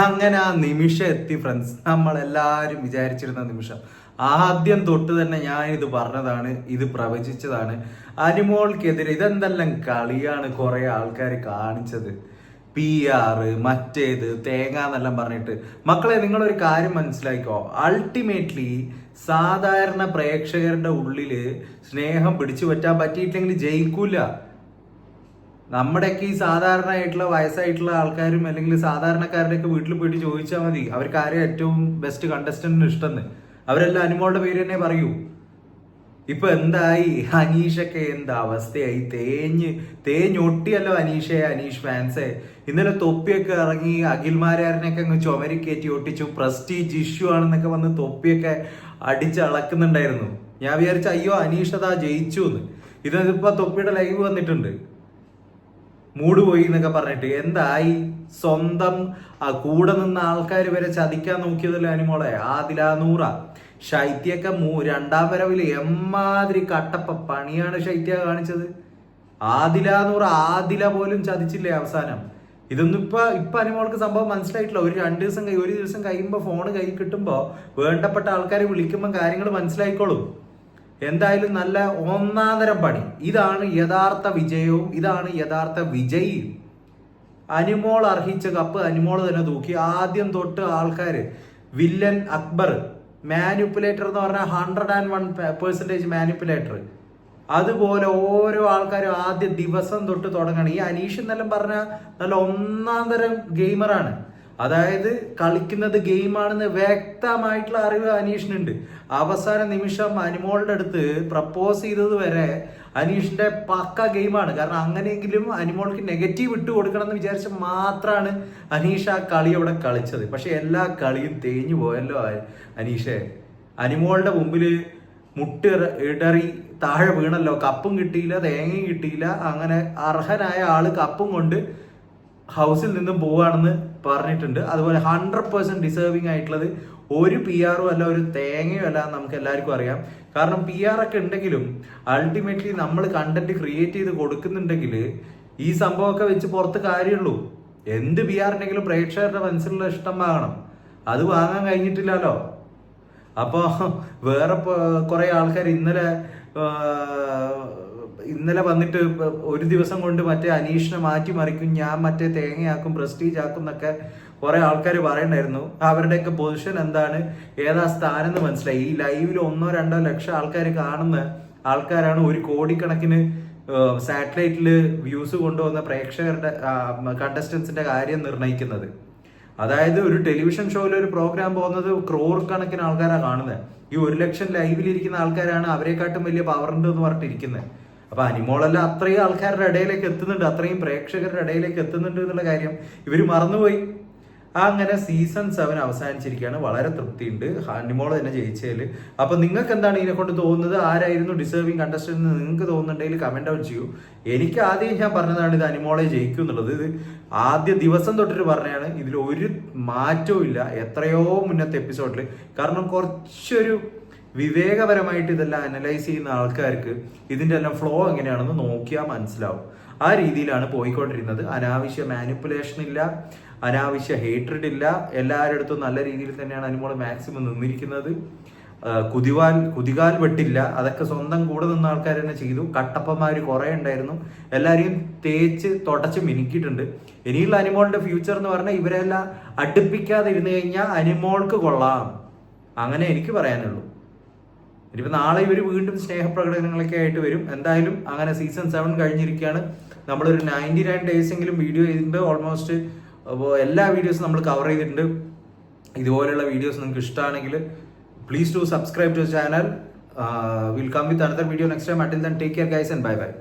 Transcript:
അങ്ങനെ ആ നിമിഷം എത്തി ഫ്രണ്ട്സ്. നമ്മളെല്ലാവരും വിചാരിച്ചിരുന്ന നിമിഷം. ആദ്യം തൊട്ട് തന്നെ ഞാൻ ഇത് പറഞ്ഞതാണ്, ഇത് പ്രവചിച്ചതാണ്. അനിമോൾക്കെതിരെ ഇതെന്തെല്ലാം കളിയാണ് കുറെ ആൾക്കാർ കാണിച്ചത്. PR മറ്റേത് തേങ്ങ എന്നെല്ലാം പറഞ്ഞിട്ട്. മക്കളെ, നിങ്ങളൊരു കാര്യം മനസ്സിലാക്കിക്കോ. അൾട്ടിമേറ്റ്ലി സാധാരണ പ്രേക്ഷകരുടെ ഉള്ളില് സ്നേഹം പിടിച്ചു പറ്റാൻ പറ്റിയിട്ടില്ലെങ്കിൽ ജയിക്കൂല. നമ്മുടെയൊക്കെ ഈ സാധാരണയായിട്ടുള്ള വയസ്സായിട്ടുള്ള ആൾക്കാരും അല്ലെങ്കിൽ സാധാരണക്കാരുടെയൊക്കെ വീട്ടിൽ പോയിട്ട് ചോദിച്ചാൽ മതി അവർക്ക് ആരെയും ഏറ്റവും ബെസ്റ്റ് കണ്ടസ്റ്റന്റിന് ഇഷ്ടമെന്ന്. അവരെല്ലാം അനിമോളുടെ പേര് തന്നെ പറയൂ. ഇപ്പൊ എന്തായി, അനീഷൊക്കെ എന്താ അവസ്ഥയായി, തേഞ്ഞൊട്ടിയല്ലോ അനീഷയെ, അനീഷ് ഫാൻസെ. ഇന്നലെ തൊപ്പിയൊക്കെ ഇറങ്ങി അഖിൽമാരാരനെയൊക്കെ അങ്ങ് ചുമരിക്കയറ്റി ഒട്ടിച്ചു. പ്രസ്റ്റീജ് ഇഷ്യൂ ആണെന്നൊക്കെ വന്ന് തൊപ്പിയൊക്കെ അടിച്ചളക്കുന്നുണ്ടായിരുന്നു. ഞാൻ വിചാരിച്ച അയ്യോ അനീഷ് അതാ ജയിച്ചു എന്ന്. ഇതിപ്പോ തൊപ്പിയുടെ ലൈവ് വന്നിട്ടുണ്ട്, മൂട് പോയി എന്നൊക്കെ പറഞ്ഞിട്ട്. എന്തായി, സ്വന്തം കൂടെ നിന്ന ആൾക്കാർ വരെ ചതിക്കാൻ നോക്കിയതല്ലോ അനിമോളെ. ആദില നൂറ ശൈത്യൊക്കെ രണ്ടാം വരവില് എമ്മാതിരി കട്ടപ്പ പണിയാണ് ശൈത്യ കാണിച്ചത്. ആദില പോലും ചതിച്ചില്ലേ അവസാനം. ഇതൊന്നും ഇപ്പൊ അനിമോൾക്ക് സംഭവം മനസ്സിലായിട്ടില്ല. ഒരു ദിവസം കഴിയുമ്പോ ഫോണ് കൈ കിട്ടുമ്പോ വേണ്ടപ്പെട്ട ആൾക്കാരെ വിളിക്കുമ്പോൾ കാര്യങ്ങൾ മനസ്സിലായിക്കോളും. എന്തായാലും നല്ല ഒന്നാന്തരം പണി. ഇതാണ് യഥാർത്ഥ വിജയവും ഇതാണ് യഥാർത്ഥ വിജയിയും. അനിമോൾ അർഹിച്ച കപ്പ് അനിമോൾ തന്നെ തൂക്കി. ആദ്യം തൊട്ട് ആൾക്കാര് വില്ലൻ അക്ബർ മാനിപ്പുലേറ്റർ എന്ന് പറഞ്ഞാൽ 101% മാനിപ്പുലേറ്റർ. അതുപോലെ ഓരോ ആൾക്കാരും ആദ്യ ദിവസം തൊട്ട് തുടങ്ങണം. ഈ അനീഷ് എന്നെല്ലാം പറഞ്ഞാൽ നല്ല ഒന്നാന്തരം ഗെയിമറാണ്. അതായത് കളിക്കുന്നത് ഗെയിമാണെന്ന് വ്യക്തമായിട്ടുള്ള അറിവ് അനീഷിനുണ്ട്. അവസാന നിമിഷം അനിമോളുടെ അടുത്ത് പ്രപ്പോസ് ചെയ്തത് വരെ അനീഷിന്റെ പക്ക ഗെയിമാണ്. കാരണം അങ്ങനെയെങ്കിലും അനിമോൾക്ക് നെഗറ്റീവ് ഇട്ട് കൊടുക്കണം എന്ന് വിചാരിച്ച് മാത്രമാണ് അനീഷ് ആ കളി അവിടെ കളിച്ചത്. പക്ഷെ എല്ലാ കളിയും തേഞ്ഞു പോയല്ലോ അനീഷെ. അനിമോളുടെ മുമ്പില് ഇടറി താഴെ വീണല്ലോ. കപ്പും കിട്ടിയില്ല, തേങ്ങയും കിട്ടിയില്ല. അങ്ങനെ അർഹനായ ആള് കപ്പും കൊണ്ട് ഹൗസിൽ നിന്നും പോവുകയാണെന്ന് പറഞ്ഞിട്ടുണ്ട്. അതുപോലെ 100% ഡിസേർവിംഗ് ആയിട്ടുള്ളത് ഒരു PR അല്ല, ഒരു തേങ്ങയും അല്ല എന്ന് നമുക്ക് എല്ലാവർക്കും അറിയാം. കാരണം PR ഒക്കെ ഉണ്ടെങ്കിലും അൾട്ടിമേറ്റ്ലി നമ്മൾ കണ്ടന്റ് ക്രിയേറ്റ് ചെയ്ത് കൊടുക്കുന്നുണ്ടെങ്കിൽ ഈ സംഭവമൊക്കെ വെച്ച് പുറത്ത് കാര്യമുള്ളൂ. എന്ത് PR ഉണ്ടെങ്കിലും പ്രേക്ഷകരുടെ മനസ്സിലുള്ള ഇഷ്ടം വാങ്ങണം. അത് വാങ്ങാൻ കഴിഞ്ഞിട്ടില്ലല്ലോ. അപ്പോൾ വേറെ കുറെ ആൾക്കാർ ഇന്നലെ വന്നിട്ട് ഒരു ദിവസം കൊണ്ട് മറ്റേ അനീഷിനെ മാറ്റിമറിക്കും, ഞാൻ മറ്റേ തേങ്ങയാക്കും, പ്രസ്റ്റീജ് ആക്കും എന്നൊക്കെ കുറെ ആൾക്കാർ പറയണ്ടായിരുന്നു. അവരുടെയൊക്കെ പൊസിഷൻ എന്താണ്, ഏതാ സ്ഥാനം എന്ന് മനസ്സിലായി. ഈ ലൈവിൽ 1-2 ലക്ഷം ആൾക്കാർ കാണുന്ന ആൾക്കാരാണ് 1 കോടിക്കണക്കിന് സാറ്റലൈറ്റിൽ വ്യൂസ് കൊണ്ടുവന്ന പ്രേക്ഷകരുടെ കണ്ടസ്റ്റൻസിന്റെ കാര്യം നിർണ്ണയിക്കുന്നത്. അതായത് ഒരു ടെലിവിഷൻ ഷോയിൽ ഒരു പ്രോഗ്രാം പോകുന്നത് ക്രോർ കണക്കിന് ആൾക്കാരാണ് കാണുന്നത്. ഈ 1 ലക്ഷം ലൈവിലിരിക്കുന്ന ആൾക്കാരാണ് അവരെക്കാട്ടും വലിയ പവർ ഉണ്ട് എന്ന് പറഞ്ഞിട്ടിരിക്കുന്നത്. അപ്പൊ അനിമോളെല്ലാം അത്രയും ആൾക്കാരുടെ ഇടയിലേക്ക് എത്തുന്നുണ്ട്, അത്രയും പ്രേക്ഷകരുടെ ഇടയിലേക്ക് എത്തുന്നുണ്ട് എന്നുള്ള കാര്യം ഇവർ മറന്നുപോയി. അങ്ങനെ സീസൺ 7 അവസാനിച്ചിരിക്കുകയാണ്. വളരെ തൃപ്തിയുണ്ട് അനിമോൾ തന്നെ ജയിച്ചതിൽ. അപ്പൊ നിങ്ങൾക്ക് എന്താണ് ഇതിനെ കൊണ്ട് തോന്നുന്നത്? ആരായിരുന്നു ഡിസേർവിംഗ് കണ്ടസ്റ്റന്റ് എന്ന് നിങ്ങൾക്ക് തോന്നുന്നുണ്ടെങ്കിൽ കമന്റ് ഔട്ട് ചെയ്യൂ. എനിക്ക് ആദ്യം ഞാൻ പറഞ്ഞതാണ് ഇത് അനിമോളെ ജയിക്കും എന്നുള്ളത്. ഇത് ആദ്യ ദിവസം തൊട്ടിട്ട് പറഞ്ഞതാണ്. ഇതിൽ ഒരു മാറ്റവും ഇല്ല എത്രയോ മുന്നത്തെ എപ്പിസോഡിൽ. കാരണം കുറച്ചൊരു വിവേകപരമായിട്ട് ഇതെല്ലാം അനലൈസ് ചെയ്യുന്ന ആൾക്കാർക്ക് ഇതിൻ്റെ എല്ലാം ഫ്ലോ എങ്ങനെയാണെന്ന് നോക്കിയാൽ മനസ്സിലാവും. ആ രീതിയിലാണ് പോയിക്കൊണ്ടിരുന്നത്. അനാവശ്യ മാനിപ്പുലേഷൻ ഇല്ല, അനാവശ്യ ഹേറ്റ്രിഡ് ഇല്ല. എല്ലാവരുടെ അടുത്തും നല്ല രീതിയിൽ തന്നെയാണ് അനിമോൾ മാക്സിമം നിന്നിരിക്കുന്നത്. കുതികാൽ വെട്ടില്ല. അതൊക്കെ സ്വന്തം കൂടെ നിന്ന ആൾക്കാർ തന്നെ ചെയ്തു. കട്ടപ്പന്മാർ കുറെ ഉണ്ടായിരുന്നു. എല്ലാവരെയും തേച്ച് തുടച്ച് മിനുക്കിയിട്ടുണ്ട്. ഇനിയുള്ള അനിമോളിന്റെ ഫ്യൂച്ചർ എന്ന് പറഞ്ഞാൽ ഇവരെല്ലാം അടുപ്പിക്കാതെ ഇരുന്ന് കഴിഞ്ഞാൽ അനിമോൾക്ക് കൊള്ളാം. അങ്ങനെ എനിക്ക് പറയാനുള്ളൂ. ഇനിയിപ്പോൾ നാളെ ഇവർ വീണ്ടും സ്നേഹപ്രകടനങ്ങളൊക്കെ ആയിട്ട് വരും. എന്തായാലും അങ്ങനെ സീസൺ 7 കഴിഞ്ഞിരിക്കുകയാണ്. നമ്മളൊരു 99 ഡേയ്സ് എങ്കിലും വീഡിയോ ചെയ്തിട്ടുണ്ട്. ഓൾമോസ്റ്റ് എല്ലാ വീഡിയോസും നമ്മൾ കവർ ചെയ്തിട്ടുണ്ട്. ഇതുപോലെയുള്ള വീഡിയോസ് നിങ്ങൾക്ക് ഇഷ്ടമാണെങ്കിൽ please do subscribe to the channel. We'll come with another video next time. Until then, take care guys and bye bye.